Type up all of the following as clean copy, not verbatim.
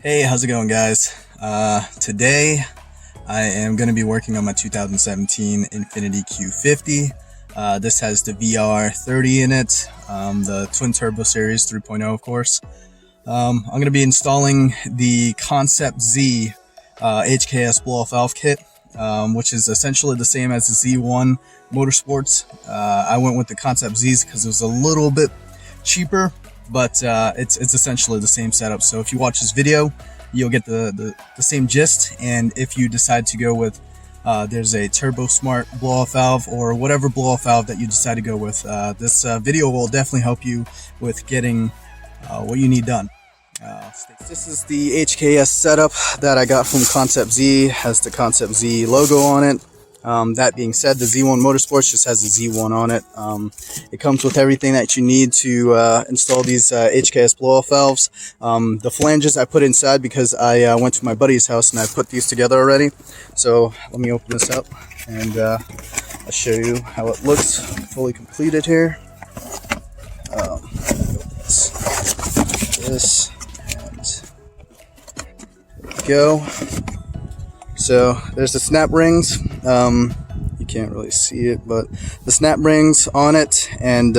Hey, how's it going, guys? Today I am going to be working on my 2017 Infiniti Q50. This has the VR30 in it, the Twin Turbo Series 3.0, of course. I'm going to be installing the Concept Z HKS blow-off valve kit, which is essentially the same as the Z1 Motorsports. I went with the Concept Z's because it was a little bit cheaper, but it's essentially the same setup. So if you watch this video, you'll get the same gist. And if you decide to go with there's a Turbo Smart blow-off valve or whatever blow-off valve that you decide to go with, this video will definitely help you with getting what you need done. This is the HKS setup that I got from Concept Z. Has the Concept Z logo on it. That being said, the Z1 Motorsports just has the Z1 on it. It comes with everything that you need to install these HKS blow-off valves. The flanges I put inside because I went to my buddy's house and I put these together already. So let me open this up and I'll show you how it looks fully completed here. This and there we go. So there's the snap rings. You can't really see it, but the snap rings on it, and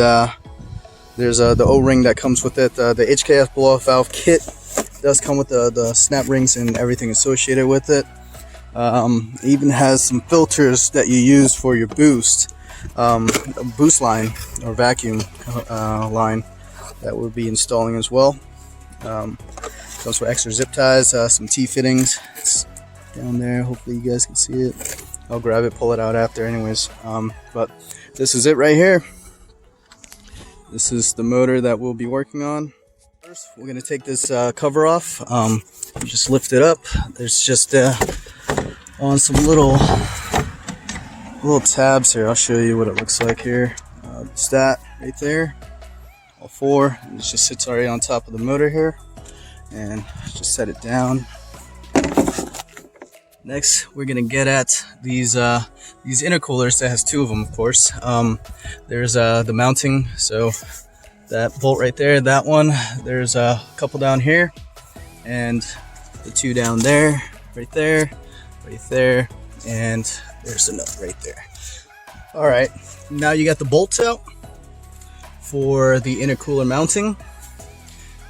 there's the O-ring that comes with it. The HKS blow-off valve kit does come with the snap rings and everything associated with it. It even has some filters that you use for your boost line or vacuum line that we'll be installing as well. Comes with extra zip ties, some T-fittings. It's down there, hopefully you guys can see it. I'll grab it, pull it out after anyways. But this is it right here. This is the motor that we'll be working on. First, we're going to take this cover off. You just lift it up. There's just on some little tabs here. I'll show you what it looks like here. It's that right there, all four. And it just sits already on top of the motor here. And just set it down. Next, we're gonna get at these intercoolers. That has two of them, of course. There's the mounting, so that bolt right there, that one. There's a couple down here, and the two down there, right there, and there's another right there. All right, now you got the bolts out for the intercooler mounting.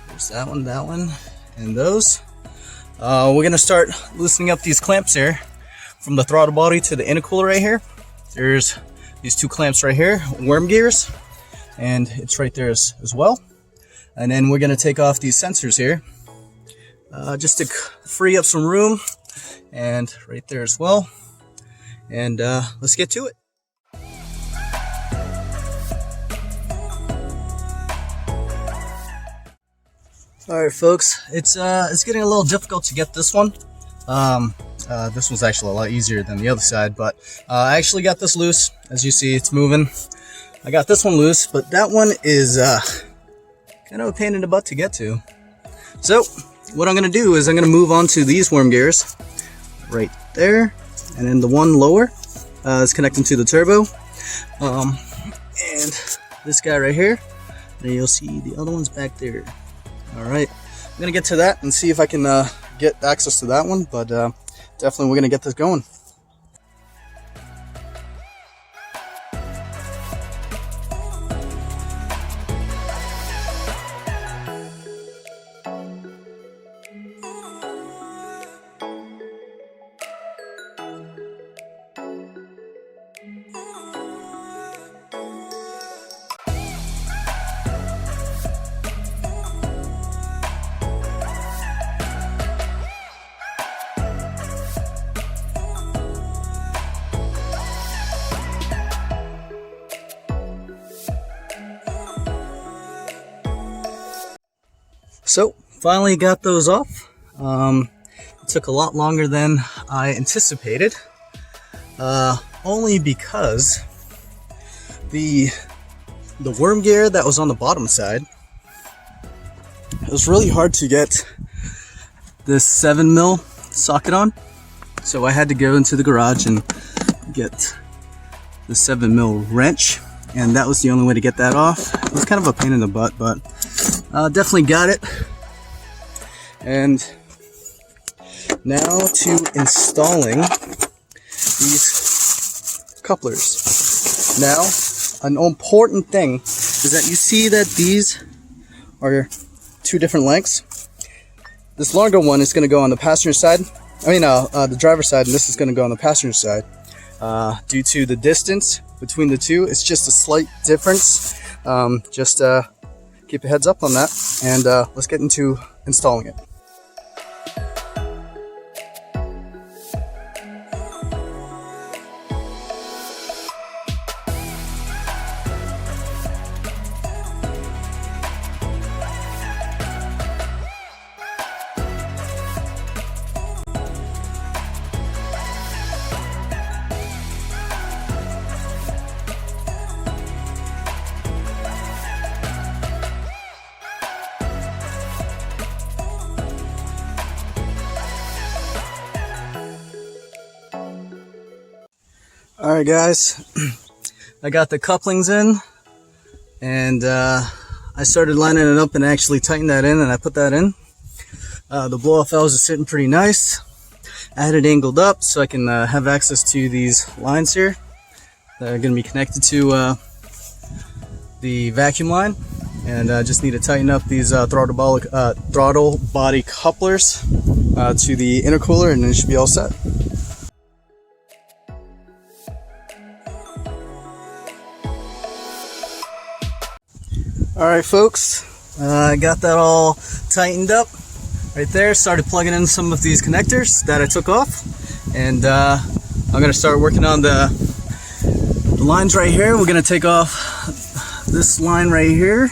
There's that one, and those. We're gonna start loosening up these clamps here from the throttle body to the intercooler right here. There's these two clamps right here, worm gears, and it's right there as well. And then we're gonna take off these sensors here just to free up some room, and right there as well. And let's get to it. Alright folks, it's getting a little difficult to get this one. This one's actually a lot easier than the other side, but I actually got this loose. As you see, it's moving. I got this one loose, but that one is kind of a pain in the butt to get to. So what I'm going to do is I'm going to move on to these worm gears right there, and then the one lower is connecting to the turbo, and this guy right here, and you'll see the other one's back there. Alright, I'm going to get to that and see if I can get access to that one, but definitely we're going to get this going. So finally got those off. It took a lot longer than I anticipated, only because the worm gear that was on the bottom side, it was really hard to get this 7mm socket on. So I had to go into the garage and get the 7mm wrench, and that was the only way to get that off. It was kind of a pain in the butt, but definitely got it. And Now to installing these couplers. Now, an important thing is that you see that these are two different lengths. This longer one is going to go on the passenger side. The driver's side, and this is going to go on the passenger side. Due to the distance between the two, it's just a slight difference. Just keep a heads up on that, and let's get into installing it. Alright guys, I got the couplings in, and I started lining it up and actually tightened that in, and I put that in. The blow-off valves are sitting pretty nice. I had it angled up so I can have access to these lines here that are going to be connected to the vacuum line, and I just need to tighten up these throttle body couplers to the intercooler, and it should be all set. Alright folks, I got that all tightened up right there. Started plugging in some of these connectors that I took off, and I'm going to start working on the lines right here. We're going to take off this line right here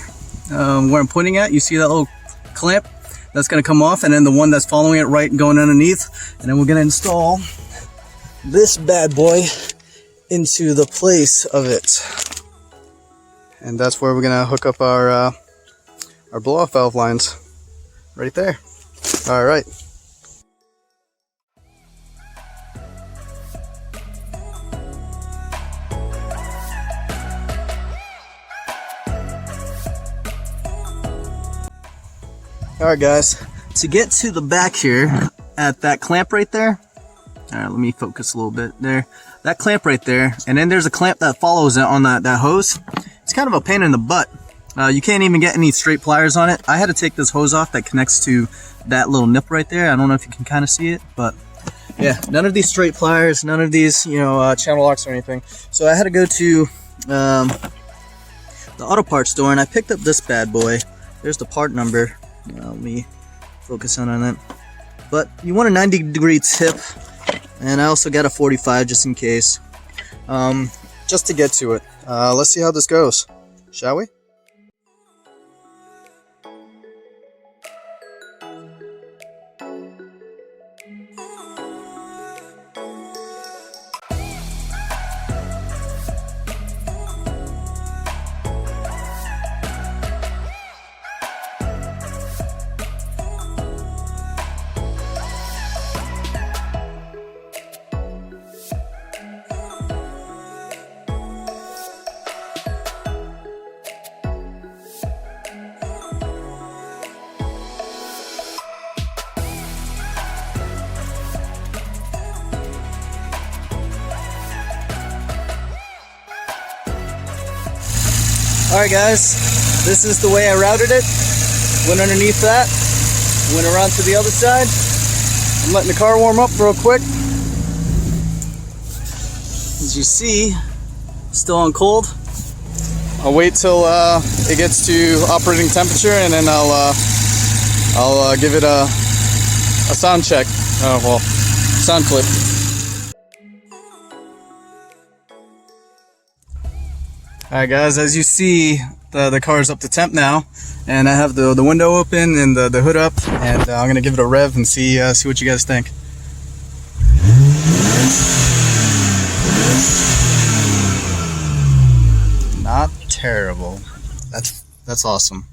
where I'm pointing at. You see that little clamp? That's going to come off, and then the one that's following it right going underneath, and then we're going to install this bad boy into the place of it. And that's where we're gonna hook up our blow-off valve lines, right there. All right. All right, guys. To get to the back here, at that clamp right there. All right, let me focus a little bit there. That clamp right there, and then there's a clamp that follows it on that hose. It's kind of a pain in the butt. You can't even get any straight pliers on it. I had to take this hose off that connects to that little nip right there. I don't know if you can kind of see it, but yeah, none of these straight pliers, none of these, channel locks or anything. So I had to go to the auto parts store, and I picked up this bad boy. There's the part number. Let me focus on it. But you want a 90-degree tip, and I also got a 45 just in case. Just to get to it. Let's see how this goes, shall we? Alright guys, this is the way I routed it. Went underneath that, went around to the other side. I'm letting the car warm up real quick. As you see, still on cold. I'll wait till it gets to operating temperature, and then I'll give it a sound check. Sound clip. Alright guys, as you see, the car is up to temp now, and I have the window open and the hood up, and I'm gonna give it a rev and see what you guys think. Not terrible. That's awesome.